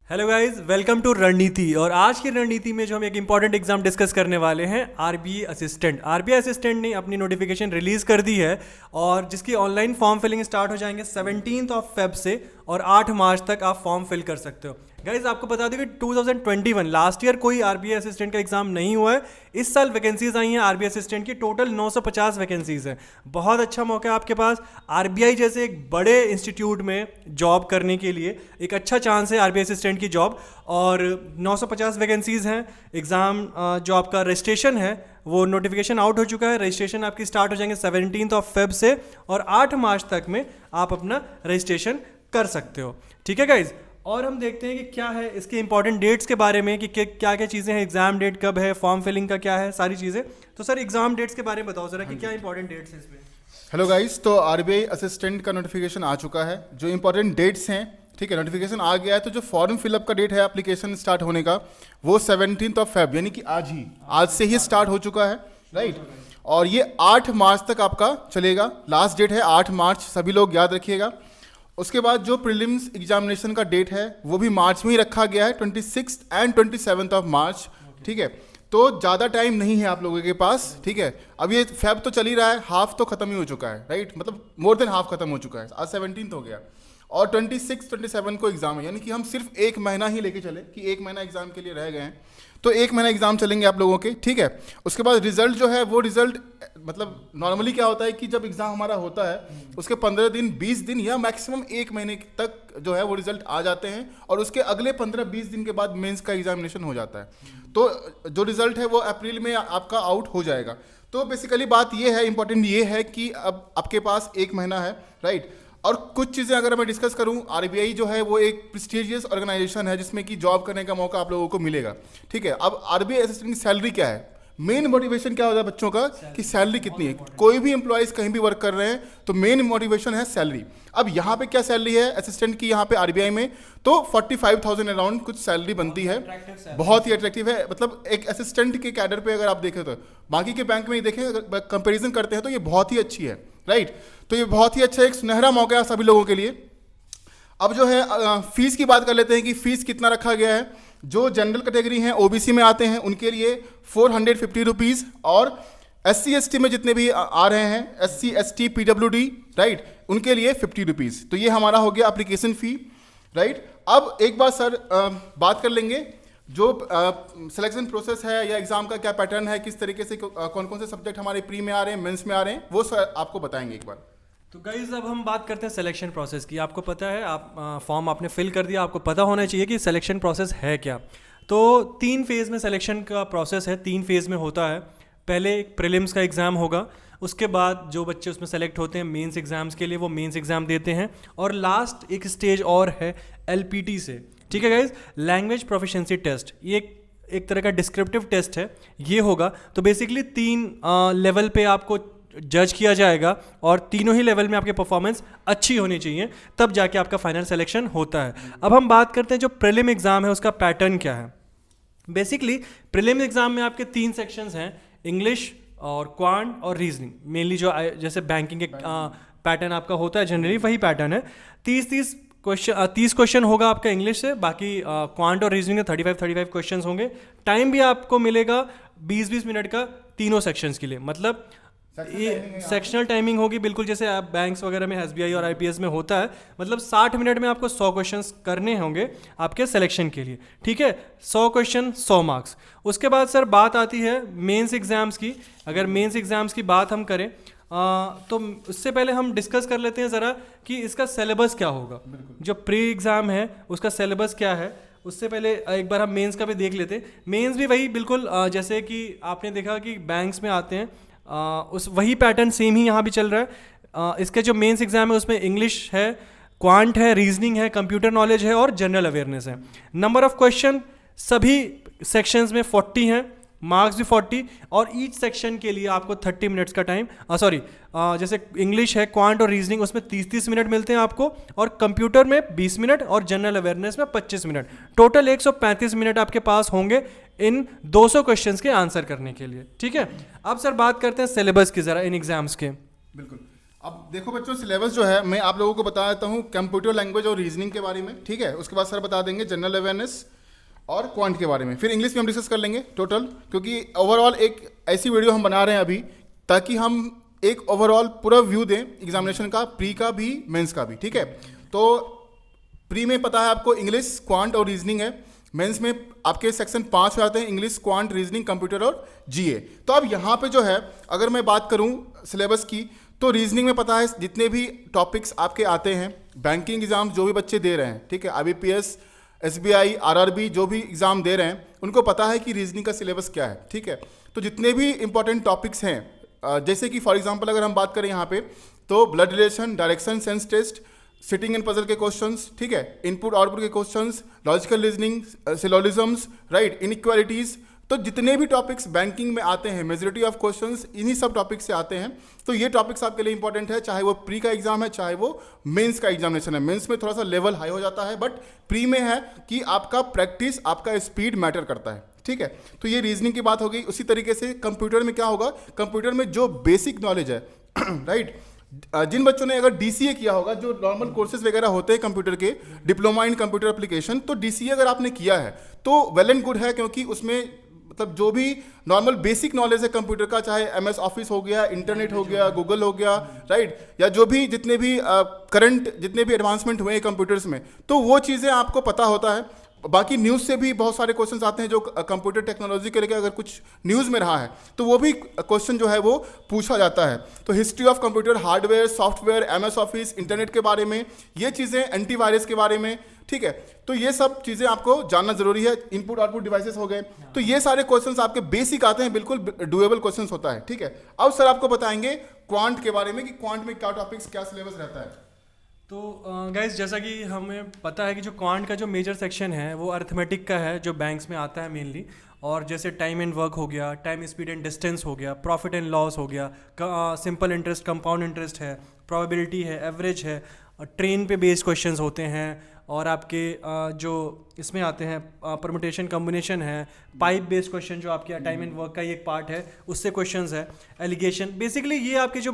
Hello guys, welcome to रणनीति। और आज की रणनीति में जो हम एक इंपॉर्टेंट एग्जाम डिस्कस करने वाले हैं, आरबीआई असिस्टेंट। आरबीआई असिस्टेंट ने अपनी नोटिफिकेशन रिलीज कर दी है और जिसकी ऑनलाइन फॉर्म फिलिंग स्टार्ट हो जाएंगे 17 फेब से और 8 मार्च तक आप फॉर्म फिल कर सकते हो। गाइज आपको बता दें कि 2021 लास्ट ईयर कोई आरबीआई असिस्टेंट का एग्जाम नहीं हुआ है। इस साल वैकेंसीज आई हैं आरबीआई असिस्टेंट की, टोटल 950 वैकेंसीज हैं। बहुत अच्छा मौका है आपके पास आरबीआई जैसे एक बड़े इंस्टीट्यूट में जॉब करने के लिए। एक अच्छा चांस है आरबीआई असिस्टेंट की जॉब और 950 वैकेंसीज हैं। एग्ज़ाम जो आपका रजिस्ट्रेशन है वो नोटिफिकेशन आउट हो चुका है। रजिस्ट्रेशन आपकी स्टार्ट हो जाएंगे 17 फेब से और 8 मार्च तक में आप अपना रजिस्ट्रेशन कर सकते हो। ठीक है गाइज, और हम देखते हैं कि क्या है इसके इंपॉर्टेंट डेट्स के बारे में कि क्या क्या चीज़ें हैं, एग्जाम डेट कब है, फॉर्म फिलिंग का क्या है, सारी चीज़ें। तो सर एग्जाम डेट्स के बारे में बताओ जरा कि क्या इंपॉर्टेंट डेट्स हैं इसमें। हेलो गाइस, तो आरबीआई असिस्टेंट का नोटिफिकेशन आ चुका है। जो इंपॉर्टेंट डेट्स हैं, ठीक है, नोटिफिकेशन आ गया है। तो जो फॉर्म फिलअप का डेट है एप्लीकेशन स्टार्ट होने का, वो 17 फेब यानी कि आज से ही स्टार्ट हो चुका है, राइट। और ये 8 मार्च तक आपका चलेगा। लास्ट डेट है 8 मार्च, सभी लोग याद रखिएगा। उसके बाद जो प्रीलिम्स एग्जामिनेशन का डेट है वो भी मार्च में ही रखा गया है, 26 एंड 27 मार्च, ठीक है। तो ज़्यादा टाइम नहीं है आप लोगों के पास, ठीक है। अब ये फेब तो चल ही रहा है, हाफ तो खत्म ही हो चुका है, राइट, मतलब मोर देन हाफ खत्म हो चुका है। आज 17 हो गया और 26, 27 को एग्जाम है, यानी कि हम सिर्फ 1 महीना ही लेके चले कि 1 महीना एग्जाम के लिए रह गए हैं। तो 1 महीना एग्जाम चलेंगे आप लोगों के, ठीक है। उसके बाद रिजल्ट जो है वो रिजल्ट मतलब नॉर्मली क्या होता है कि जब एग्जाम हमारा होता है उसके 15 दिन 20 दिन या मैक्सिमम 1 महीने तक जो है वो रिजल्ट आ जाते हैं और उसके अगले 15-20 दिन के बाद मेंस का एग्जामिनेशन हो जाता है। तो जो रिजल्ट है वो अप्रैल में आपका आउट हो जाएगा। तो बेसिकली बात ये है, इंपॉर्टेंट ये है कि अब आपके पास 1 महीना है, राइट। और कुछ चीज़ें अगर मैं डिस्कस करूं, आरबीआई जो है वो एक प्रेस्टिजियस ऑर्गेनाइजेशन है जिसमें कि जॉब करने का मौका आप लोगों को मिलेगा, ठीक है। अब आरबीआई असिस्टेंट की सैलरी क्या है, मेन मोटिवेशन क्या होता है बच्चों का कि सैलरी कितनी है। कोई भी एम्प्लॉयज़ कहीं भी वर्क कर रहे हैं तो मेन मोटिवेशन है सैलरी। अब यहाँ पे क्या सैलरी है असिस्टेंट की, यहाँ पे आरबीआई में तो 45,000 अराउंड कुछ सैलरी बनती है। बहुत ही अट्रैक्टिव है, मतलब एक असिस्टेंट के कैडर पे अगर आप देखें तो बाकी के बैंक में देखें, अगर कंपेरिजन करते हैं तो ये बहुत ही अच्छी है, राइट। तो ये बहुत ही अच्छा एक सुनहरा मौका है सभी लोगों के लिए। अब जो है फीस की बात कर लेते हैं कि फीस कितना रखा गया है। जो जनरल कैटेगरी हैं, ओबीसी में आते हैं, उनके लिए 450 रुपीज़ और SC ST में जितने भी आ रहे हैं, SC ST PWD, राइट, उनके लिए 50 रुपीज़। तो ये हमारा हो गया एप्लीकेशन फ़ी, राइट। अब एक बात सर बात कर लेंगे जो सिलेक्शन प्रोसेस है या एग्जाम का क्या पैटर्न है, किस तरीके से कौन कौन से सब्जेक्ट हमारे प्री में आ रहे हैं, मेंस में आ रहे हैं, वो सर आपको बताएंगे एक बार। तो गाइज अब हम बात करते हैं सिलेक्शन प्रोसेस की। आपको पता है, आप फॉर्म आपने फिल कर दिया, आपको पता होना चाहिए कि सिलेक्शन प्रोसेस है क्या। तो 3 फेज़ में सिलेक्शन का प्रोसेस है, 3 फेज़ में होता है। पहले एक प्रीलिम्स का एग्ज़ाम होगा, उसके बाद जो बच्चे उसमें सेलेक्ट होते हैं मेंस एग्ज़ाम्स के लिए वो मेंस एग्ज़ाम देते हैं और लास्ट एक स्टेज और है LPT से, ठीक है गाइज, लैंग्वेज प्रोफिशिएंसी टेस्ट। ये एक तरह का डिस्क्रिप्टिव टेस्ट है, ये होगा। तो बेसिकली 3 लेवल पे आपको जज किया जाएगा और तीनों ही लेवल में आपकी परफॉर्मेंस अच्छी होनी चाहिए, तब जाके आपका फाइनल सिलेक्शन होता है। अब हम बात करते हैं जो प्रीलिम एग्ज़ाम है उसका पैटर्न क्या है। बेसिकली प्रीलिम एग्ज़ाम में आपके 3 सेक्शंस हैं, इंग्लिश और क्वांट और रीजनिंग। मेनली जो जैसे बैंकिंग के पैटर्न आपका होता है जनरली वही पैटर्न है। 30 क्वेश्चन होगा आपका इंग्लिश से, बाकी क्वांट और रीजनिंग में 35 क्वेश्चन होंगे। टाइम भी आपको मिलेगा 20-20 मिनट का तीनों सेक्शंस के लिए, मतलब ये सेक्शनल टाइमिंग होगी बिल्कुल जैसे आप बैंक्स वगैरह में SBI और IPS में होता है। मतलब 60 मिनट में आपको 100 क्वेश्चंस करने होंगे आपके सिलेक्शन के लिए, ठीक है। 100 क्वेश्चन 100 मार्क्स। उसके बाद सर बात आती है मेंस एग्ज़ाम्स की। अगर मेंस एग्ज़ाम्स की बात हम करें तो उससे पहले हम डिस्कस कर लेते हैं ज़रा कि इसका सिलेबस क्या होगा। जो प्री एग्ज़ाम है उसका सिलेबस क्या है, उससे पहले एक बार हम मेंस का भी देख लेते हैं। मेंस भी वही बिल्कुल जैसे कि आपने देखा कि बैंक्स में आते हैं, उस वही पैटर्न सेम ही यहाँ भी चल रहा है। इसके जो मेंस एग्जाम है उसमें इंग्लिश है, क्वांट है, रीजनिंग है, कंप्यूटर नॉलेज है और जनरल अवेयरनेस है। नंबर ऑफ क्वेश्चन सभी सेक्शंस में 40 हैं, मार्क्स भी 40 और ईच सेक्शन के लिए आपको 30 मिनट्स का टाइम जैसे इंग्लिश है, क्वांट और रीजनिंग उसमें 30-30 मिनट मिलते हैं आपको और कंप्यूटर में 20 मिनट और जनरल अवेयरनेस में 25 मिनट। टोटल 135 मिनट आपके पास होंगे इन 200 क्वेश्चंस के आंसर करने के लिए, ठीक है। अब सर बात करते हैं सिलेबस की ज़रा इन एग्जाम्स के। बिल्कुल, अब देखो बच्चों, सिलेबस जो है मैं आप लोगों को बता देता हूँ कंप्यूटर लैंग्वेज और रीजनिंग के बारे में, ठीक है। उसके बाद सर बता देंगे जनरल अवेयरनेस और क्वांट के बारे में, फिर इंग्लिश में हम डिस्कस कर लेंगे टोटल, क्योंकि ओवरऑल एक ऐसी वीडियो हम बना रहे हैं अभी ताकि हम एक ओवरऑल पूरा व्यू दें एग्जामिनेशन का, प्री का भी मेंस का भी, ठीक है। तो प्री में पता है आपको इंग्लिश, क्वांट और रीजनिंग है। मेंस में आपके सेक्शन 5 हो जाते हैं, इंग्लिश, क्वांट, रीजनिंग, कंप्यूटर और जीए। तो अब यहाँ पे जो है अगर मैं बात करूँ सिलेबस की, तो रीजनिंग में पता है जितने भी टॉपिक्स आपके आते हैं, बैंकिंग एग्जाम जो भी बच्चे दे रहे हैं, ठीक है, IBPS, SBI, RRB जो भी एग्जाम दे रहे हैं, उनको पता है कि रीजनिंग का सिलेबस क्या है, ठीक है। तो जितने भी इंपॉर्टेंट टॉपिक्स हैं, जैसे कि फॉर एग्जांपल अगर हम बात करें यहाँ पे, तो blood relation, direction sense test, sitting and puzzle के क्वेश्चंस, ठीक है, इनपुट आउटपुट के questions, logical reasoning, syllogisms, right, inequalities, तो जितने भी टॉपिक्स बैंकिंग में आते हैं, मेजॉरिटी ऑफ क्वेश्चंस इन्हीं सब टॉपिक्स से आते हैं। तो ये टॉपिक्स आपके लिए इंपॉर्टेंट है, चाहे वो प्री का एग्जाम है, चाहे वो मेंस का एग्जामिनेशन है। मेंस में थोड़ा सा लेवल हाई हो जाता है, बट प्री में है कि आपका प्रैक्टिस, आपका स्पीड मैटर करता है, ठीक है। तो ये रीजनिंग की बात हो गई। उसी तरीके से कंप्यूटर में क्या होगा, कंप्यूटर में जो बेसिक नॉलेज है राइट, जिन बच्चों ने अगर DCA किया होगा, जो नॉर्मल कोर्सेज वगैरह होते हैं कंप्यूटर के, डिप्लोमा इन कंप्यूटर एप्लीकेशन, तो DCA अगर आपने किया है तो वेल एंड गुड है, क्योंकि उसमें मतलब जो भी नॉर्मल बेसिक नॉलेज है कंप्यूटर का, चाहे MS ऑफिस हो गया, इंटरनेट हो गया, गूगल हो गया, राइट, या जो भी जितने भी करंट जितने भी एडवांसमेंट हुए हैं कंप्यूटर्स में, तो वो चीज़ें आपको पता होता है। बाकी न्यूज़ से भी बहुत सारे क्वेश्चंस आते हैं जो कंप्यूटर टेक्नोलॉजी के लेकर अगर कुछ न्यूज़ में रहा है तो वो भी क्वेश्चन जो है वो पूछा जाता है। तो history of computer, hardware, software, MS office, internet के बारे में, ये चीज़ें, एंटीवायरस के बारे में, ठीक है। तो ये सब चीज़ें आपको जानना जरूरी है। इनपुट आउटपुट डिवाइसेस हो गए, तो ये सारे क्वेश्चंस आपके बेसिक आते हैं, बिल्कुल डुएबल क्वेश्चंस होता है, ठीक है। अब सर आपको बताएंगे क्वांट के बारे में कि क्वांट में क्या टॉपिक्स, क्या सिलेबस रहता है। तो गाइस जैसा कि हमें पता है कि जो क्वांट का जो मेजर सेक्शन है वो अर्थमेटिक का है, जो बैंक्स में आता है मेनली। और जैसे टाइम एंड वर्क हो गया, टाइम स्पीड एंड डिस्टेंस हो गया, प्रॉफिट एंड लॉस हो गया, सिंपल इंटरेस्ट, कंपाउंड इंटरेस्ट है, प्रोबेबिलिटी है, एवरेज है, ट्रेन पे बेस्ड क्वेश्चंस होते हैं, और आपके जो इसमें आते हैं परमुटेशन कॉम्बिनेशन है, पाइप बेस्ड क्वेश्चन जो आपके टाइम एंड वर्क का ही एक पार्ट है, उससे क्वेश्चंस है, एलिगेशन। बेसिकली ये आपके जो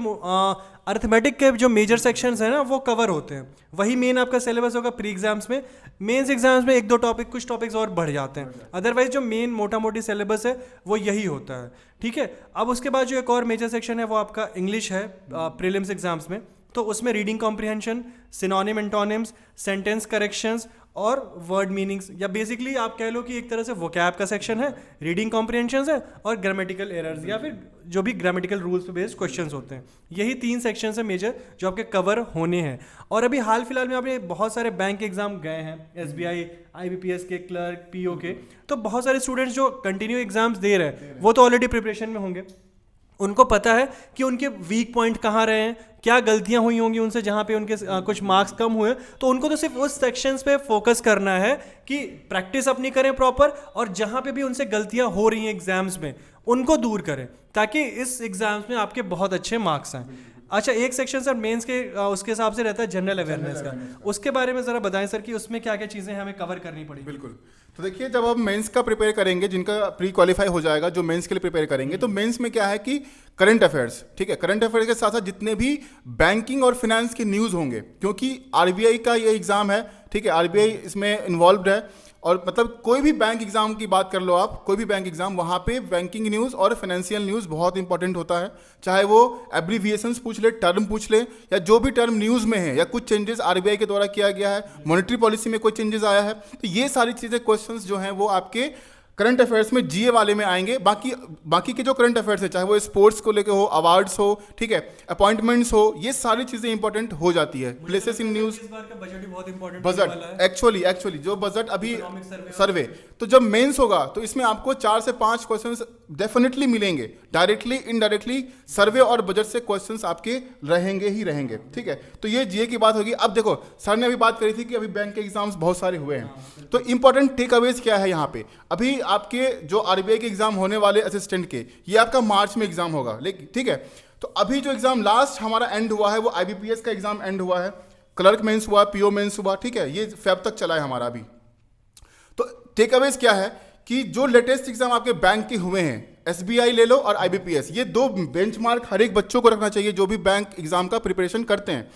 अर्थमेटिक के जो मेजर सेक्शंस हैं ना वो कवर होते हैं। वही मेन आपका सिलेबस होगा प्री एग्जाम्स में। मेंस एग्जाम्स में एक दो टॉपिक, कुछ टॉपिक्स और बढ़ जाते हैं, अदरवाइज जो मेन मोटा मोटी सिलेबस है वो यही होता है, ठीक है। अब उसके बाद जो एक और मेजर सेक्शन है वो आपका इंग्लिश है प्रीलिम्स एग्जाम्स में। तो उसमें reading comprehension, synonym antonyms, sentence corrections और वर्ड मीनिंग्स, या बेसिकली आप कह लो कि एक तरह से वोकैब का सेक्शन है, रीडिंग कॉम्प्रिहेंशन है, और ग्रामेटिकल एरर्स या फिर जो भी ग्रामेटिकल रूल्स पे बेस्ड क्वेश्चंस होते हैं। यही 3 सेक्शन है मेजर जो आपके कवर होने हैं। और अभी हाल फिलहाल में आपने बहुत सारे बैंक एग्जाम गए हैं, SBI, IBPS के, क्लर्क, PO के, तो बहुत सारे स्टूडेंट्स जो कंटिन्यू एग्जाम्स दे रहे हैं वो तो ऑलरेडी प्रिपरेशन में होंगे। उनको पता है कि उनके वीक पॉइंट कहाँ रहे हैं, क्या गलतियां हुई होंगी उनसे जहाँ पे उनके कुछ मार्क्स कम हुए, तो उनको तो सिर्फ उस सेक्शंस पे फोकस करना है कि प्रैक्टिस अपनी करें प्रॉपर, और जहाँ पे भी उनसे गलतियां हो रही हैं एग्जाम्स में उनको दूर करें, ताकि इस एग्जाम्स में आपके बहुत अच्छे मार्क्स आएँ। अच्छा, एक सेक्शन सर मेंस के उसके हिसाब से रहता है जनरल अवेयरनेस का, उसके बारे में ज़रा बताएं सर कि उसमें क्या क्या चीज़ें हमें कवर करनी पड़ेगी। बिल्कुल, तो देखिए जब हम मेंस का प्रिपेयर करेंगे, जिनका प्री क्वालिफाई हो जाएगा, जो मेंस के लिए प्रिपेयर करेंगे, तो मेंस में क्या है कि करंट अफेयर्स, ठीक है, करंट अफेयर्स के साथ साथ जितने भी बैंकिंग और फाइनेंस के न्यूज़ होंगे, क्योंकि RBI का ये एग्ज़ाम है, ठीक है, RBI इसमें इन्वॉल्व है, और मतलब कोई भी बैंक एग्जाम की बात कर लो आप, कोई भी बैंक एग्जाम, वहाँ पे बैंकिंग न्यूज़ और फाइनेंशियल न्यूज़ बहुत इंपॉर्टेंट होता है। चाहे वो एब्रीविएशंस पूछ ले, टर्म पूछ ले, या जो भी टर्म न्यूज़ में है, या कुछ चेंजेस RBI के द्वारा किया गया है, मॉनेटरी पॉलिसी में कोई चेंजेस आया है, तो ये सारी चीज़ें, क्वेश्चंस जो हैं वो आपके करंट अफेयर्स में GA वाले में आएंगे। बाकी के जो करंट अफेयर्स है, चाहे वो स्पोर्ट्स को लेकर हो, अवार्ड्स हो, ठीक है, अपॉइंटमेंट्स हो, ये सारी चीजें इंपॉर्टेंट हो जाती है। प्लेसेस इन न्यूज, इस बार का बजट भी बहुत इंपॉर्टेंट बजट एक्चुअली जो बजट अभी सर्वे, तो जब मेंस होगा तो इसमें आपको 4 से 5 क्वेश्चंस डेफिनेटली मिलेंगे, डायरेक्टली इनडायरेक्टली सर्वे और बजट से क्वेश्चंस आपके रहेंगे ही रहेंगे, ठीक है। तो ये GA की बात होगी। अब देखो, सर ने अभी बात करी थी कि अभी बैंक के एग्जाम्स बहुत सारे हुए हैं, तो इंपॉर्टेंट टेक अवेज क्या है यहाँ पे। अभी आपके जो RBI के एग्जाम होने वाले असिस्टेंट के, ये आपका मार्च में एग्जाम होगा, लेकिन ठीक है, तो अभी जो एग्जाम लास्ट हमारा एंड हुआ है वो IBPS का एग्जाम एंड हुआ है, क्लर्क मेंस हुआ, PO मेंस हुआ, ठीक है, ये फेब तक चला है हमारा अभी। तो टेक अवेज क्या है कि जो लेटेस्ट एग्जाम आपके बैंक के हुए हैं, SBI ले लो और IBPS, ये दो बेंचमार्क हर एक बच्चों को रखना चाहिए जो भी बैंक एग्जाम का प्रिपरेशन करते हैं।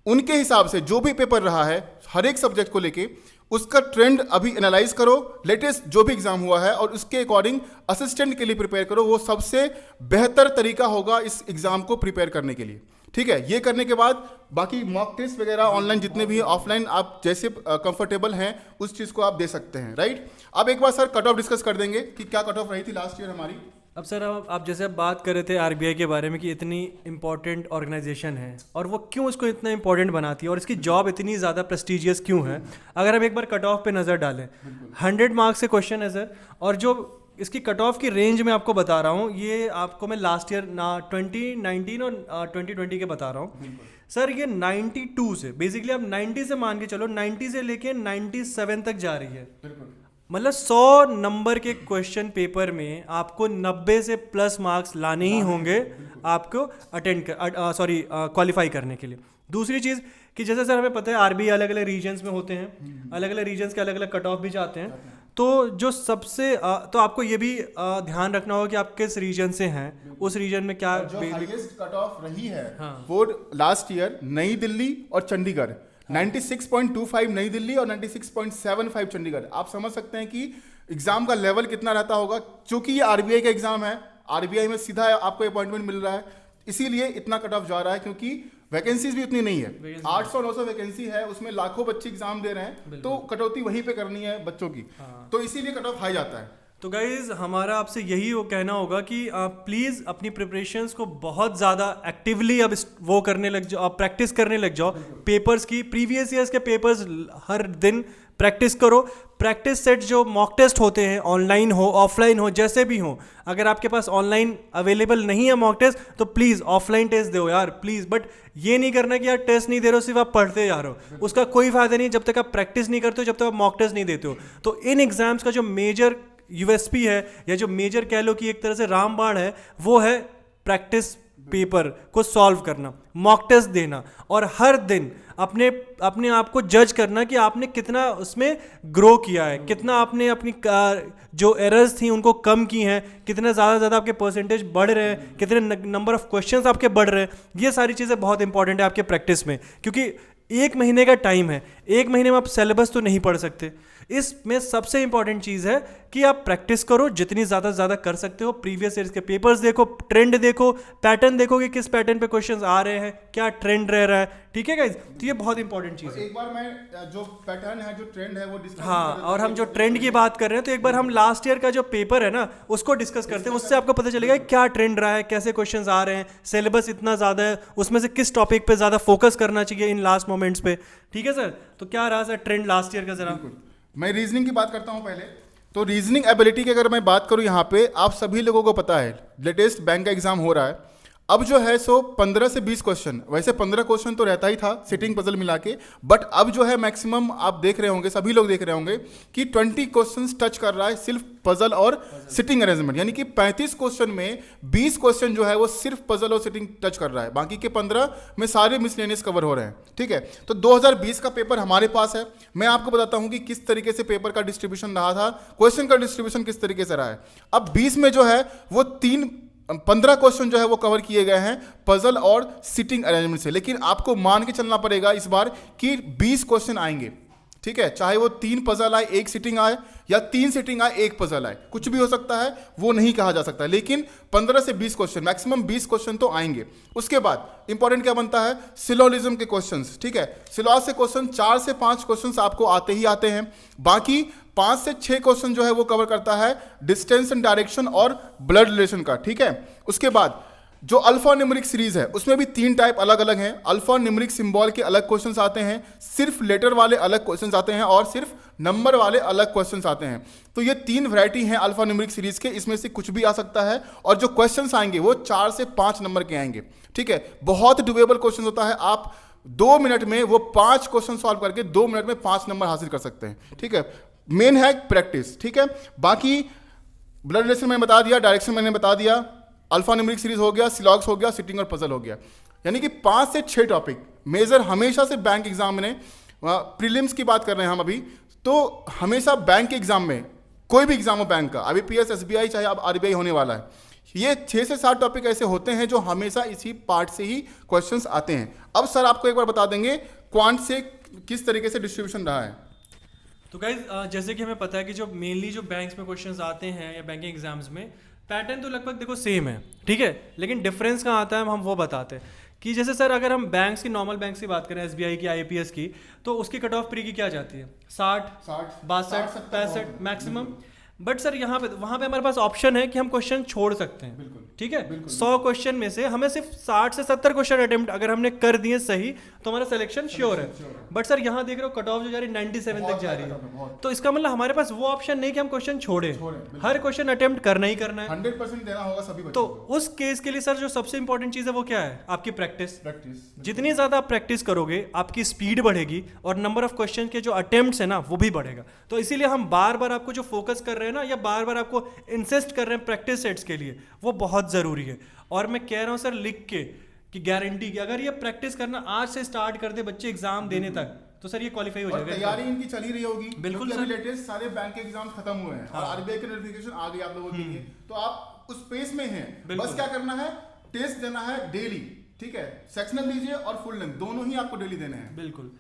उनके हिसाब से जो भी पेपर रहा है हर एक सब्जेक्ट को लेके उसका ट्रेंड अभी एनालाइज करो, लेटेस्ट जो भी एग्जाम हुआ है और उसके अकॉर्डिंग असिस्टेंट के लिए प्रिपेयर करो। वो सबसे बेहतर तरीका होगा इस एग्जाम को प्रिपेयर करने के लिए, ठीक है। ये करने के बाद बाकी मॉक टेस्ट वगैरह ऑनलाइन जितने भी हैं, ऑफलाइन आप जैसे कंफर्टेबल हैं उस चीज़ को आप दे सकते हैं, राइट। अब एक बार सर कट ऑफ डिस्कस कर देंगे कि क्या कट ऑफ रही थी लास्ट ईयर हमारी। अब सर आप जैसे आप बात कर रहे थे RBI के बारे में कि इतनी इंपॉर्टेंट ऑर्गेनाइजेशन है और वो क्यों इसको इतना इंपॉर्टेंट बनाती है और इसकी जॉब इतनी ज़्यादा प्रेस्टिजियस क्यों है। अगर हम एक बार कट ऑफ पे नज़र डालें, 100 मार्क्स से क्वेश्चन है सर, और जो इसकी कट ऑफ की रेंज मैं आपको बता रहा हूँ, ये आपको मैं लास्ट ईयर 2019 और 2020 के बता रहा हूँ सर। ये 92 से बेसिकली आप 90 से मान के चलो, 90 से लेके 97 तक जा रही है। मतलब 100 नंबर के क्वेश्चन पेपर में आपको 90 से प्लस मार्क्स लाने ही होंगे आपको क्वालिफाई करने के लिए। दूसरी चीज़ कि जैसे सर हमें पता है RBI अलग अलग रीजन्स में होते हैं, अलग अलग रीजन्स के अलग अलग कट ऑफ भी जाते हैं। तो जो सबसे तो आपको ये भी ध्यान रखना होगा कि आप किस रीजन से हैं, उस रीजन में क्या जो हाईएस्ट कट ऑफ रही है हाँ। वो लास्ट ईयर नई दिल्ली और चंडीगढ़, 96.25 नई दिल्ली और 96.75 चंडीगढ़। आप समझ सकते हैं कि एग्जाम का लेवल कितना रहता होगा। क्योंकि ये RBI का एग्जाम है, RBI में सीधा आपको अपॉइंटमेंट मिल रहा है, इसीलिए इतना कट ऑफ जा रहा है। क्योंकि वैकेंसीज भी उतनी नहीं है, 800-900 वैकेंसी है, उसमें लाखों बच्चे एग्जाम दे रहे हैं, तो कटौती वहीं पे करनी है बच्चों की, तो इसीलिए कट ऑफ हाई जाता है। तो गाइज हमारा आपसे यही वो कहना होगा कि प्लीज़ अपनी प्रिपरेशंस को बहुत ज़्यादा एक्टिवली अब वो करने लग जाओ, आप प्रैक्टिस करने लग जाओ पेपर्स की। प्रीवियस ईयर्स के पेपर्स हर दिन प्रैक्टिस करो। प्रैक्टिस सेट जो मॉक टेस्ट होते हैं, ऑनलाइन हो ऑफलाइन हो जैसे भी हो, अगर आपके पास ऑनलाइन अवेलेबल नहीं है मॉक टेस्ट तो प्लीज़ ऑफलाइन टेस्ट दो यार प्लीज़। बट ये नहीं करना कि यार टेस्ट नहीं दे रहे हो सिर्फ आप पढ़ते जा रहे हो, उसका कोई फायदा नहीं जब तक आप प्रैक्टिस नहीं करते हो, जब तक आप मॉक टेस्ट नहीं देते हो। तो इन एग्जाम्स का जो मेजर USP है या जो मेजर कह लो कि एक तरह से रामबाण है, वो है प्रैक्टिस पेपर को सॉल्व करना, मॉक टेस्ट देना और हर दिन अपने आप को जज करना कि आपने कितना उसमें ग्रो किया है, कितना आपने अपनी जो एरर्स थी उनको कम की हैं, कितने ज़्यादा आपके परसेंटेज बढ़ रहे हैं, कितने नंबर ऑफ क्वेश्चंस आपके बढ़ रहे हैं। ये सारी चीज़ें बहुत इंपॉर्टेंट है आपके प्रैक्टिस में, क्योंकि 1 महीने का टाइम है, 1 महीने में आप सिलेबस तो नहीं पढ़ सकते। इसमें सबसे इंपॉर्टेंट चीज़ है कि आप प्रैक्टिस करो जितनी ज़्यादा कर सकते हो। प्रीवियस ईयर्स के पेपर्स देखो, ट्रेंड देखो, पैटर्न देखो कि किस पैटर्न पे क्वेश्चंस आ रहे हैं, क्या ट्रेंड रह रहा है, ठीक है गाइज। तो ये बहुत इंपॉर्टेंट चीज़ है। एक बार मैं जो पैटर्न है, जो ट्रेंड है वो डिस्कस हाँ, और हम जो ट्रेंड की बात कर रहे हैं तो एक बार हम लास्ट ईयर का जो पेपर है ना उसको डिस्कस करते हैं। उससे आपको पता चलेगा क्या ट्रेंड रहा है, कैसे क्वेश्चंस आ रहे हैं, सिलेबस इतना ज़्यादा है, उसमें से किस टॉपिक पे ज़्यादा फोकस करना चाहिए इन लास्ट मोमेंट्स पे, ठीक है सर। तो क्या रहा सर ट्रेंड लास्ट ईयर का ज़रा। मैं रीजनिंग की बात करता हूं पहले। तो रीजनिंग एबिलिटी की अगर मैं बात करूं, यहाँ पे आप सभी लोगों को पता है लेटेस्ट बैंक का एग्जाम हो रहा है। अब जो है सो 15 से 20 क्वेश्चन, वैसे 15 क्वेश्चन तो रहता ही था सिटिंग पजल मिला के, बट अब जो है मैक्सिमम आप देख रहे होंगे, सभी लोग देख रहे होंगे कि 20 क्वेश्चन टच कर रहा है सिर्फ पजल और सिटिंग अरेंजमेंट। यानी कि 35 क्वेश्चन में 20 क्वेश्चन जो है वो सिर्फ पजल और सिटिंग टच कर रहा है, बाकी के 15 में सारे मिसलेनियस कवर हो रहे हैं, ठीक है। तो 2020 का पेपर हमारे पास है। मैं आपको बताता हूं कि किस तरीके से पेपर का डिस्ट्रीब्यूशन रहा था, क्वेश्चन का डिस्ट्रीब्यूशन किस तरीके से रहा है। अब 20 में जो है वो 15 क्वेश्चन जो है वो कवर किए गए हैं पजल और सिटिंग अरेंजमेंट से। लेकिन आपको मान के चलना पड़ेगा इस बार कि 20 क्वेश्चन आएंगे, ठीक है। चाहे वो 3 पजल आए 1 सिटिंग आए या 3 सिटिंग आए 1 पजल आए, कुछ भी हो सकता है, वो नहीं कहा जा सकता। लेकिन 15 से 20 क्वेश्चन, मैक्सिमम 20 क्वेश्चन तो आएंगे। उसके बाद इंपॉर्टेंट क्या बनता है, सिलोजिज्म के क्वेश्चंस, ठीक है। सिलॉज से क्वेश्चन 4 से 5 क्वेश्चन आपको आते ही आते हैं। बाकी 5 से 6 क्वेश्चन जो है वो कवर करता है डिस्टेंस एंड डायरेक्शन और ब्लड रिलेशन का, ठीक है। उसके बाद जो अल्फा न्यूमेरिक सीरीज है उसमें भी 3 टाइप अलग अलग हैं। अल्फा न्यूमेरिक सिंबल के अलग क्वेश्चंस आते हैं, सिर्फ लेटर वाले अलग क्वेश्चंस आते हैं और सिर्फ नंबर वाले अलग क्वेश्चंस आते हैं। तो ये 3 वैरायटी हैं अल्फा न्यूमेरिक सीरीज के, इसमें से कुछ भी आ सकता है। और जो क्वेश्चंस आएंगे वो 4 से 5 नंबर के आएंगे, ठीक है। बहुत डुएबल क्वेश्चन होता है, आप 2 मिनट में वो 5 क्वेश्चन सॉल्व करके 2 मिनट में 5 नंबर हासिल कर सकते हैं, ठीक है। मेन है प्रैक्टिस, ठीक है। बाकी ब्लड रिलेशन मैंने बता दिया, डायरेक्शन मैंने बता दिया, अल्फा न्यूमेरिक सीरीज हो गया, सिलॉग्स हो गया, सिटिंग और पजल हो गया। यानी कि 5 से 6 टॉपिक मेजर हमेशा से बैंक एग्जाम में, प्रीलिम्स की बात कर रहे हैं हम अभी, तो हमेशा बैंक के एग्जाम में कोई भी एग्जाम हो बैंक का, IBPS, SBI, चाहे अब RBI होने वाला है, ये 6 से 7 टॉपिक ऐसे होते हैं जो हमेशा इसी पार्ट से ही क्वेश्चंस आते हैं। अब सर आपको एक बार बता देंगे क्वांट से किस तरीके से डिस्ट्रीब्यूशन रहा है। तो गाइज जैसे कि हमें पता है कि जो मेनली जो बैंक्स में क्वेश्चंस आते हैं या बैंकिंग एग्जाम्स में, पैटर्न तो लगभग देखो सेम है, ठीक है, लेकिन डिफरेंस कहाँ आता है हम वो बताते हैं कि जैसे सर अगर हम बैंक्स की, नॉर्मल बैंक्स की बात करें, SBI की, IBPS की, तो उसकी कट ऑफ प्री की क्या जाती है 60, 62, 65 मैक्सिमम। बट सर यहाँ पे, वहाँ पे हमारे पास ऑप्शन है कि हम क्वेश्चन छोड़ सकते हैं, ठीक है। 100 क्वेश्चन में से हमें सिर्फ 60 से 70 क्वेश्चन अटेम्प्ट अगर हमने कर दिए सही तो हमारा सिलेक्शन श्योर है। बट सर यहाँ देख रहे हो कट ऑफ जो जा रही है 97 तक जा रही है, तो इसका मतलब हमारे पास वो ऑप्शन नहीं कि हम क्वेश्चन छोड़े, हर क्वेश्चन अटेम्प्ट करना ही करना है, 100% देना होगा सभी बच्चों तो को। उस केस के लिए सर जो सबसे इंपॉर्टेंट चीज़ है वो क्या है, आपकी प्रैक्टिस। जितनी ज़्यादा आप प्रैक्टिस करोगे आपकी स्पीड बढ़ेगी और नंबर ऑफ क्वेश्चन के जो अटेम्प्ट्स है ना वो भी बढ़ेगा। तो इसीलिए हम बार बार आपको जो फोकस कर रहे हैं ना, या बार बार आपको इंसिस्ट कर रहे हैं प्रैक्टिस सेट्स के लिए, वो बहुत ज़रूरी है। और मैं कह रहा हूँ सर लिख के कि गारंटी की अगर ये प्रैक्टिस करना आज से स्टार्ट कर दे बच्चे एग्जाम देने तक, तो सर ये क्वालिफाई हो जाएगा। तैयारी इनकी चली रही होगी, बिल्कुल अभी लेटेस्ट सारे बैंक के एग्जाम खत्म हुए हैं और RBI के नोटिफिकेशन आ गई आप लोगों के लिए, तो आप उस पेस में हैं। बस क्या करना है, टेस्ट देना है डेली, ठीक है, सेक्शनल लीजिए और फुल लेंथ दोनों ही आपको डेली देने हैं। बिल्कुल।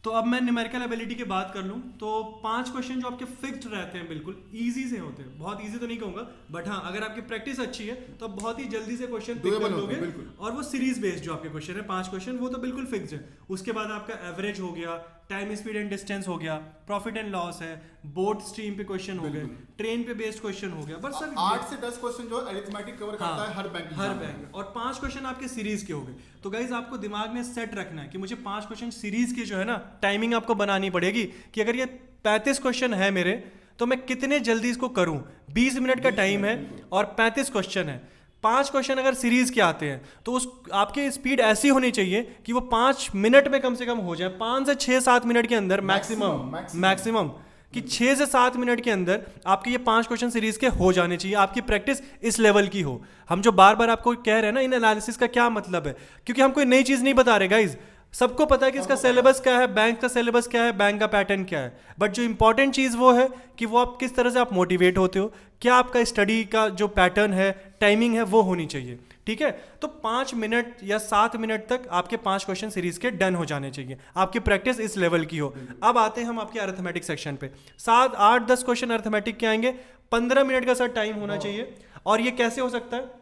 तो अब मैं न्यूमेरिकल एबिलिटी की बात कर लूँ तो 5 क्वेश्चन जो आपके फिक्स्ड रहते हैं, बिल्कुल इजी से होते हैं, बहुत इजी तो नहीं कहूँगा, बट हाँ अगर आपकी प्रैक्टिस अच्छी है तो आप बहुत ही जल्दी से क्वेश्चन पिक कर लोगे। और वो सीरीज बेस्ड जो आपके क्वेश्चन है 5 क्वेश्चन, वो तो बिल्कुल फिक्स्ड है। उसके बाद आपका एवरेज हो गया, टाइम स्पीड एंड डिस्टेंस हो गया, प्रॉफिट एंड लॉस है, बोट स्ट्रीम पे क्वेश्चन हो गए, ट्रेन पे बेस्ड क्वेश्चन हो गया। बट सर 8 से 10 क्वेश्चन जो अरिथमेटिक कवर करता है हर बैंक, और 5 क्वेश्चन आपके सीरीज के हो गए। तो गाइज आपको दिमाग में सेट रखना है कि मुझे 5 क्वेश्चन सीरीज के जो है ना टाइमिंग आपको बनानी पड़ेगी कि अगर ये 35 क्वेश्चन है मेरे तो मैं कितने जल्दी इसको करूं। 20 मिनट का टाइम है और 35 क्वेश्चन है, 5 क्वेश्चन अगर सीरीज के आते हैं तो उस आपकी स्पीड ऐसी होनी चाहिए कि वो 5 मिनट में कम से कम हो जाए, 5 से 6-7 मिनट के अंदर मैक्सिमम कि 6 से 7 मिनट के अंदर आपके ये 5 क्वेश्चन सीरीज के हो जाने चाहिए। आपकी प्रैक्टिस इस लेवल की हो। हम जो बार बार आपको कह रहे हैं ना इन एनालिसिस का क्या मतलब है, क्योंकि हम कोई नई चीज़ नहीं बता रहे गाइज, सबको पता है कि इसका सिलेबस क्या है, बैंक का सिलेबस क्या है, बैंक का पैटर्न क्या है। बट जो इंपॉर्टेंट चीज़ वो है कि वो आप किस तरह से आप मोटिवेट होते हो, क्या आपका स्टडी का जो पैटर्न है, टाइमिंग है, वो होनी चाहिए, ठीक है। तो 5 मिनट या 7 मिनट तक आपके 5 क्वेश्चन सीरीज के डन हो जाने चाहिए, आपकी प्रैक्टिस इस लेवल की हो। अब आते हैं हम आपके अरिथमेटिक सेक्शन पे। 7, 8, 10 क्वेश्चन अरिथमेटिक के आएंगे, 15 मिनट का सर टाइम होना चाहिए। और ये कैसे हो सकता है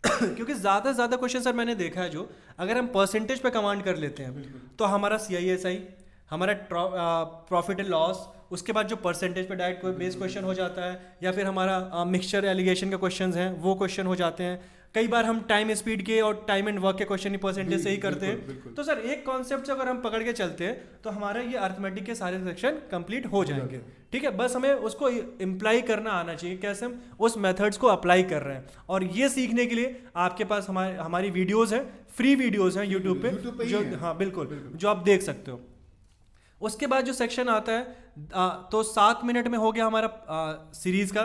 क्योंकि ज़्यादा से ज़्यादा क्वेश्चन सर मैंने देखा है जो अगर हम परसेंटेज पे कमांड कर लेते हैं तो हमारा CISI, हमारा प्रॉफिट एंड लॉस, उसके बाद जो परसेंटेज पे डायरेक्ट कोई बेस क्वेश्चन हो जाता है, या फिर हमारा मिक्सचर एलिगेशन के क्वेश्चंस हैं वो क्वेश्चन हो जाते हैं। कई बार हम टाइम स्पीड के और टाइम एंड वर्क के क्वेश्चन ही परसेंटेज से ही करते हैं। तो सर एक कॉन्सेप्ट से अगर हम पकड़ के चलते हैं तो हमारा ये अरिथमेटिक के सारे सेक्शन कंप्लीट हो जाएंगे, ठीक है। बस हमें उसको इम्प्लाई करना आना चाहिए, कैसे हम उस मेथड्स को अप्लाई कर रहे हैं। और ये सीखने के लिए आपके पास हमारी वीडियोज़ हैं, फ्री वीडियोज़ हैं यूट्यूब पे जो, हाँ बिल्कुल, जो आप देख सकते हो। उसके बाद जो सेक्शन आता है तो 7 मिनट में हो गया हमारा सीरीज़ का।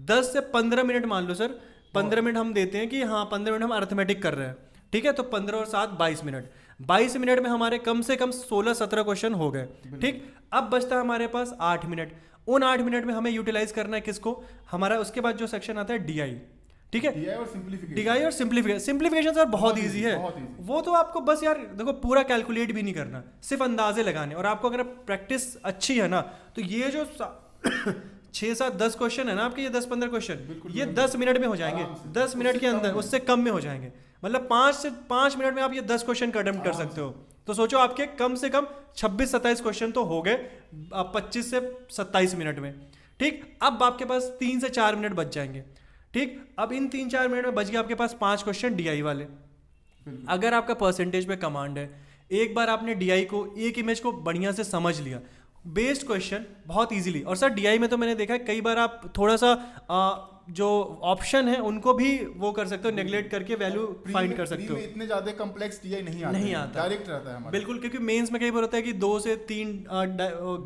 10 से 15 मिनट मान लो सर, 15 मिनट हम देते हैं कि हाँ 15 मिनट हम अरिथमेटिक कर रहे हैं, ठीक है। तो 15 और 7 22 मिनट, 22 मिनट में हमारे कम से कम 16-17 क्वेश्चन हो गए, ठीक। अब बचता है हमारे पास 8 मिनट। उन 8 मिनट में हमें यूटिलाइज करना है किसको, हमारा उसके बाद जो सेक्शन आता है DI, ठीक है। DI और सिंप्लीफिकेशन सर बहुत ईजी है, वो तो आपको बस यार देखो पूरा कैलकुलेट भी नहीं करना, सिर्फ अंदाजे लगाने। और आपको अगर प्रैक्टिस अच्छी है ना तो ये जो 6-7-10 क्वेश्चन है ना आपके, ये 10-15 क्वेश्चन ये 10 मिनट में हो जाएंगे, 10 मिनट के अंदर, उससे कम में हो जाएंगे। मतलब 5 मिनट में आप ये 10 क्वेश्चन का अटेम्प्ट कर सकते हो। तो सोचो आपके कम से कम 26-27 क्वेश्चन तो हो गए 25 से 27 मिनट में, ठीक। अब आपके पास 3 से 4 मिनट बच जाएंगे, ठीक। अब इन 3-4 मिनट में बच गए आपके पास 5 क्वेश्चन DI वाले। अगर आपका परसेंटेज पे कमांड है, एक बार आपने DI को, एक इमेज को बढ़िया से समझ लिया, बेस्ड क्वेश्चन बहुत इजीली। और सर DI में तो मैंने देखा है कई बार आप थोड़ा सा जो ऑप्शन है उनको भी वो कर सकते हो, नेग्लेक्ट करके वैल्यू फाइंड कर सकते हो। इतने ज्यादा कॉम्प्लेक्स DI नहीं आता, डायरेक्ट रहता है हमारा। बिल्कुल, क्योंकि मेंस में कई बार होता है कि 2 से 3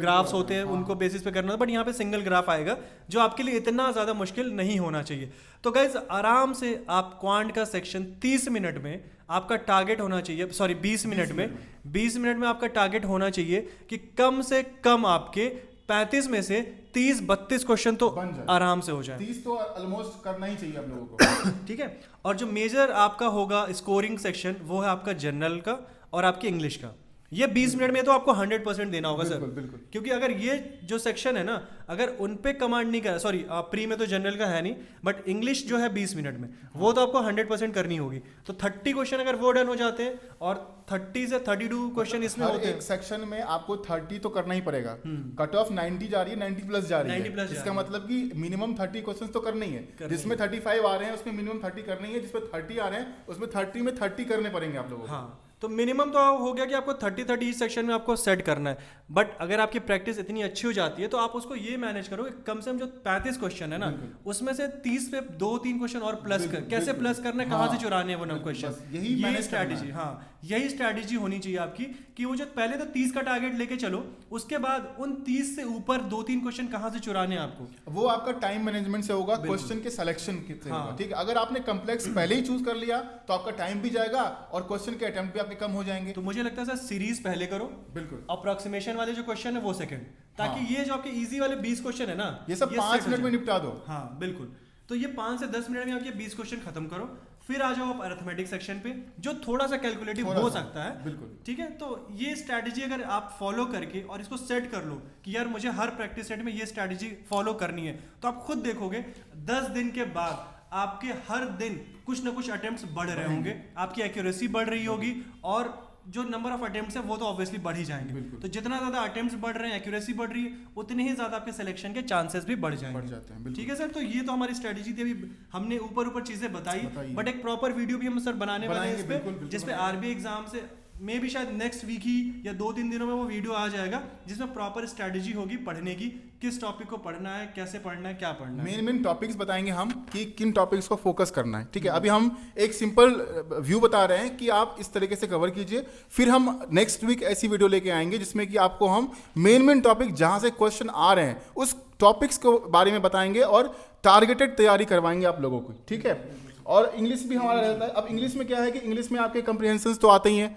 ग्राफ्स होते हैं, उनको बेसिस पे करना होता है, बट यहाँ पे सिंगल ग्राफ आएगा जो आपके लिए इतना ज़्यादा मुश्किल नहीं होना चाहिए। तो गाइज आराम से आप क्वांट का सेक्शन 30 मिनट में आपका टारगेट होना चाहिए, सॉरी 20 मिनट में आपका टारगेट होना चाहिए कि कम से कम आपके 35 में से 30-32 क्वेश्चन तो बन जाए। आराम से हो जाए। 30 तो ऑलमोस्ट करना ही चाहिए आप लोगों को। ठीक है। और जो मेजर आपका होगा स्कोरिंग सेक्शन वो है आपका जनरल का और आपकी इंग्लिश का। ये 20 मिनट में तो आपको 100% देना होगा सर। बिल्कुल। क्योंकि अगर ये जो सेक्शन है ना, अगर उन पे कमांड नहीं करा, सॉरी प्री में तो जनरल का है नहीं, बट इंग्लिश जो है 20 मिनट में वो तो आपको 100% करनी होगी। तो 30 क्वेश्चन अगर वो डन हो जाते हैं और 30 से 32 क्वेश्चन इसमें हर होते हैं। एक सेक्शन में आपको 30 तो करना ही पड़ेगा। कट ऑफ 90 जा रही है, 90 प्लस जा रही 90 है। प्लस जा इसका रही है। मतलब कि मिनिमम 30 क्वेश्चंस तो करने ही है। जिसमें 35 आ रहे हैं उसमें मिनिमम 30 करनी है, जिसमें 30 आ रहे हैं उसमें 30 में 30 करने पड़ेंगे आप लोगों को। हाँ, तो मिनिमम तो हो गया कि आपको 30 ईच सेक्शन में आपको सेट करना है। बट अगर आपकी प्रैक्टिस इतनी अच्छी हो जाती है तो आप उसको ये मैनेज करो कि कम से कम जो 35 क्वेश्चन है ना, उसमें से 30 पे 2-3 क्वेश्चन और प्लस कर, कैसे प्लस करना है, कहाँ से चुराने हैं वो बिल्कुल, क्वेश्चन, बस यही ये manage स्ट्रैटेजी। करना है। हाँ, यही स्ट्रैटेजी होनी चाहिए आपकी कि वो जो पहले तो 30 का टारगेट लेके चलो, उसके बाद उन 30 से ऊपर 2-3 क्वेश्चन कहाँ से चुराने हैं आपको। वो आपका टाइम मैनेजमेंट से होगा, क्वेश्चन के सिलेक्शन से होगा। ठीक है, अगर आपने कम्प्लेक्स पहले ही चूज कर लिया तो आपका टाइम भी जाएगा और क्वेश्चन के अटेम्प्ट भी आपके कम हो जाएंगे। तो मुझे लगता है सर सीरीज पहले करो, बिल्कुल। अप्रोक्सीमेशन वाले जो क्वेश्चन है वो सेकंड, ताकि ये जो आपके इजी वाले 20 क्वेश्चन है ना, ये सब 5 set हो मिनट में जाए। निपटा दो। हाँ बिल्कुल। तो ये 5 से 10 मिनट में आप ये 20 क्वेश्चन खत्म करो, फिर आ जाओ आप अरिथमेटिक सेक्शन पे जो थोड़ा सा कैलकुलेटिव हो सकता है। बिल्कुल। ठीक है, तो ये स्ट्रैटेजी अगर आप फॉलो करके और इसको सेट कर लो कि यार मुझे हर प्रैक्टिस सेट में ये स्ट्रैटेजी फॉलो करनी है, तो आप खुद देखोगे 10 दिन के बाद आपके हर दिन कुछ ना कुछ अटेम्प्ट्स बढ़ रहे होंगे, आपकी एक्यूरेसी बढ़ रही होगी और जो नंबर ऑफ अटेम्प्ट्स है वो तो ऑब्वियसली बढ़ ही जाएंगे। तो जितना ज्यादा अटेम्प्ट्स बढ़ रहे हैं, एक्यूरेसी बढ़ रही है, उतने ही ज्यादा आपके सिलेक्शन के चांसेस भी बढ़ जाते हैं। ठीक है सर, तो ये तो हमारी स्ट्रेटेजी थी। अभी हमने ऊपर चीजें बताई, बट एक प्रॉपर वीडियो भी हम सर बनाने वाले हैं इस पे, जिसपे आरबीआई एग्जाम से मे भी शायद नेक्स्ट वीक ही या 2-3 दिनों में वो वीडियो आ जाएगा, जिसमें प्रॉपर स्ट्रेटेजी होगी पढ़ने की, किस टॉपिक को पढ़ना है, कैसे पढ़ना है, क्या पढ़ना है। मेन टॉपिक्स बताएंगे हम कि किन टॉपिक्स को फोकस करना है। ठीक है, अभी हम एक सिंपल व्यू बता रहे हैं कि आप इस तरीके से कवर कीजिए, फिर हम नेक्स्ट वीक ऐसी वीडियो लेके आएंगे जिसमें कि आपको हम मेन टॉपिक जहां से क्वेश्चन आ रहे हैं उस टॉपिक्स के बारे में बताएंगे और टारगेटेड तैयारी करवाएंगे आप लोगों को। ठीक है, और इंग्लिश भी हमारा रहता है। अब इंग्लिश में क्या है कि इंग्लिश में आपके कंप्रिहेंशंस तो आते ही हैं,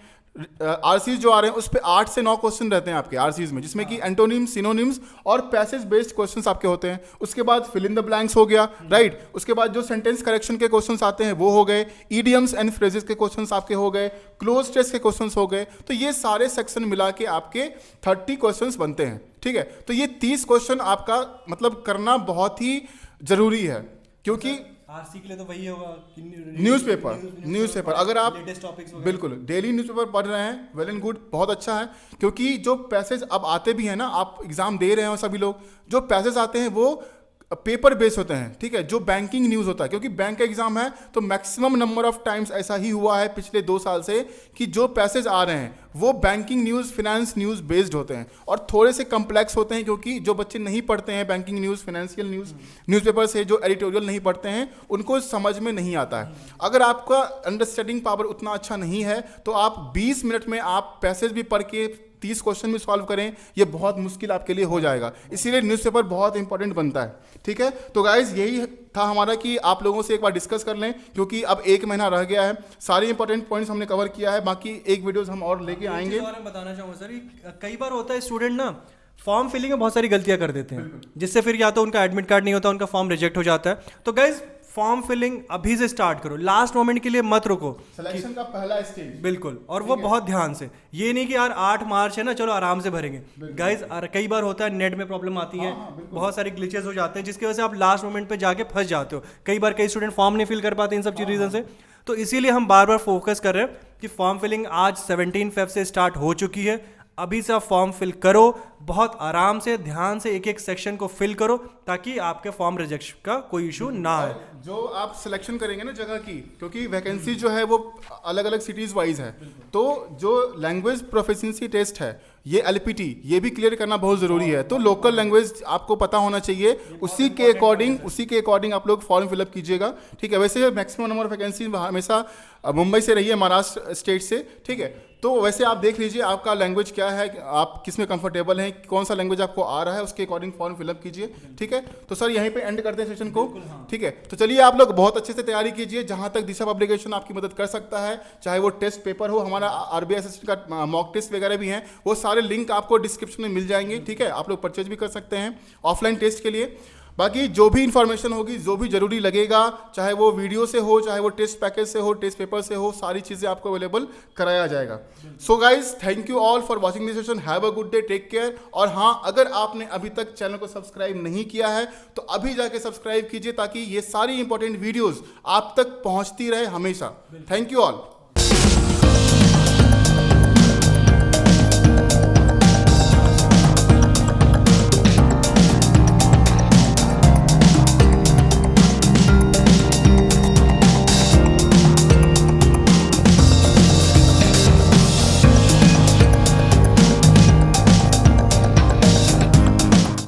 आरसीज जो आ रहे हैं उस पे 8 से 9 क्वेश्चन रहते हैं आपके आरसीज में, जिसमें कि एंटोनिम्स, सिनोनिम्स और पैसेज बेस्ड क्वेश्चंस आपके होते हैं। उसके बाद फिल इन द ब्लैंक्स हो गया, राइट। उसके बाद जो सेंटेंस करेक्शन के क्वेश्चंस आते हैं वो हो गए, ईडियम्स एंड फ्रेजेस के क्वेश्चंस आपके हो गए, क्लोज टेस्ट के क्वेश्चंस हो गए। तो ये सारे सेक्शन मिला के आपके 30 क्वेश्चंस बनते हैं। ठीक है, तो ये 30 क्वेश्चन आपका मतलब करना बहुत ही जरूरी है, क्योंकि आरसी के लिए तो वही होगा कि न्यूज़पेपर अगर आप लेटेस्ट टॉपिक्स बिल्कुल डेली न्यूज़पेपर पढ़ रहे हैं, वेल एंड गुड, बहुत अच्छा है। क्योंकि जो पैसेज अब आते भी हैं ना, आप एग्जाम दे रहे हैं सभी लोग, जो पैसेज आते हैं वो पेपर बेस्ड होते हैं। ठीक है, जो बैंकिंग न्यूज़ होता है, क्योंकि बैंक का एग्जाम है तो मैक्सिमम नंबर ऑफ टाइम्स ऐसा ही हुआ है पिछले 2 साल से कि जो पैसेज आ रहे हैं वो banking news, finance news based होते हैं और थोड़े से कम्प्लेक्स होते हैं, क्योंकि जो बच्चे नहीं पढ़ते हैं banking news, financial news, newspaper से जो एडिटोरियल नहीं पढ़ते हैं उनको समझ में नहीं आता है। अगर आपका अंडरस्टैंडिंग पावर उतना अच्छा नहीं है तो आप 20 मिनट में आप पैसेज भी पढ़ के 30 क्वेश्चन भी सॉल्व करें, ये बहुत मुश्किल आपके लिए हो जाएगा। इसीलिए न्यूज़पेपर बहुत इंपॉर्टेंट बनता है। ठीक है, तो गाइज यही था हमारा कि आप लोगों से एक बार डिस्कस कर लें, क्योंकि अब 1 महीना रह गया है, सारे इंपॉर्टेंट पॉइंट्स हमने कवर किया है, बाकी एक वीडियोस हम और लेके आएंगे। और मैं बताना चाहूँगा सर, कई बार होता है स्टूडेंट ना फॉर्म फिलिंग में बहुत सारी गलतियां कर देते हैं, जिससे फिर या तो उनका एडमिट कार्ड नहीं होता, उनका फॉर्म रिजेक्ट हो जाता है। तो गाइज फॉर्म फिलिंग अभी से स्टार्ट करो, लास्ट मोमेंट के लिए मत रुको। सिलेक्शन का पहला स्टेज बिल्कुल, और वो बहुत ध्यान से, ये नहीं कि यार 8 मार्च है ना चलो आराम से भरेंगे। गाइज कई बार होता है नेट में प्रॉब्लम आती है, बहुत सारे ग्लिचेस हो जाते हैं, जिसकी वजह से आप लास्ट मोमेंट पे जाके फंस जाते हो। कई बार कई स्टूडेंट फॉर्म नहीं फिल कर पाते इन सब चीज रीजन से। तो इसीलिए हम बार बार फोकस कर रहे हैं कि फॉर्म फिलिंग आज 17 फेब से स्टार्ट हो चुकी है। अभी से आप फॉर्म फिल करो, बहुत आराम से ध्यान से एक एक सेक्शन को फिल करो, ताकि आपके फॉर्म रिजेक्शन का कोई इशू ना आए। जो आप सिलेक्शन करेंगे ना जगह की, क्योंकि वैकेंसी जो है वो अलग अलग सिटीज वाइज है, तो जो लैंग्वेज प्रोफिशिएंसी टेस्ट है ये LPT, ये भी क्लियर करना बहुत ज़रूरी है। तो लोकल लैंग्वेज आपको पता होना चाहिए, उसी के अकॉर्डिंग आप लोग फॉर्म फिलअप कीजिएगा। ठीक है, वैसे मैक्सिमम नंबर ऑफ वैकेंसी हमेशा मुंबई से रही है, महाराष्ट्र स्टेट से। ठीक है, तो वैसे आप देख लीजिए आपका लैंग्वेज क्या है, आप किस में कंफर्टेबल हैं, कौन सा लैंग्वेज आपको आ रहा है, उसके अकॉर्डिंग फॉर्म फिलअप कीजिए। ठीक है, तो सर यहीं पे एंड करते हैं सेशन को। ठीक है, तो चलिए आप लोग बहुत अच्छे से तैयारी कीजिए, जहां तक दिशा पब्लिकेशन आपकी मदद कर सकता है, चाहे वो टेस्ट पेपर हो, हमारा आरबीआई असिस्टेंट का मॉक टेस्ट वगैरह भी हैं, वो सारे लिंक आपको डिस्क्रिप्शन में मिल जाएंगे। ठीक है, आप लोग परचेज भी कर सकते हैं ऑफलाइन टेस्ट के लिए। बाकी जो भी इंफॉर्मेशन होगी, जो भी जरूरी लगेगा, चाहे वो वीडियो से हो, चाहे वो टेस्ट पैकेज से हो, टेस्ट पेपर से हो, सारी चीजें आपको अवेलेबल कराया जाएगा। So guys, thank you all for watching this session. Have a good day, take care. और हाँ, अगर आपने अभी तक चैनल को सब्सक्राइब नहीं किया है तो अभी जाके सब्सक्राइब कीजिए, ताकि ये सारी इंपॉर्टेंट वीडियोस आप तक पहुंचती रहे हमेशा। Thank you all.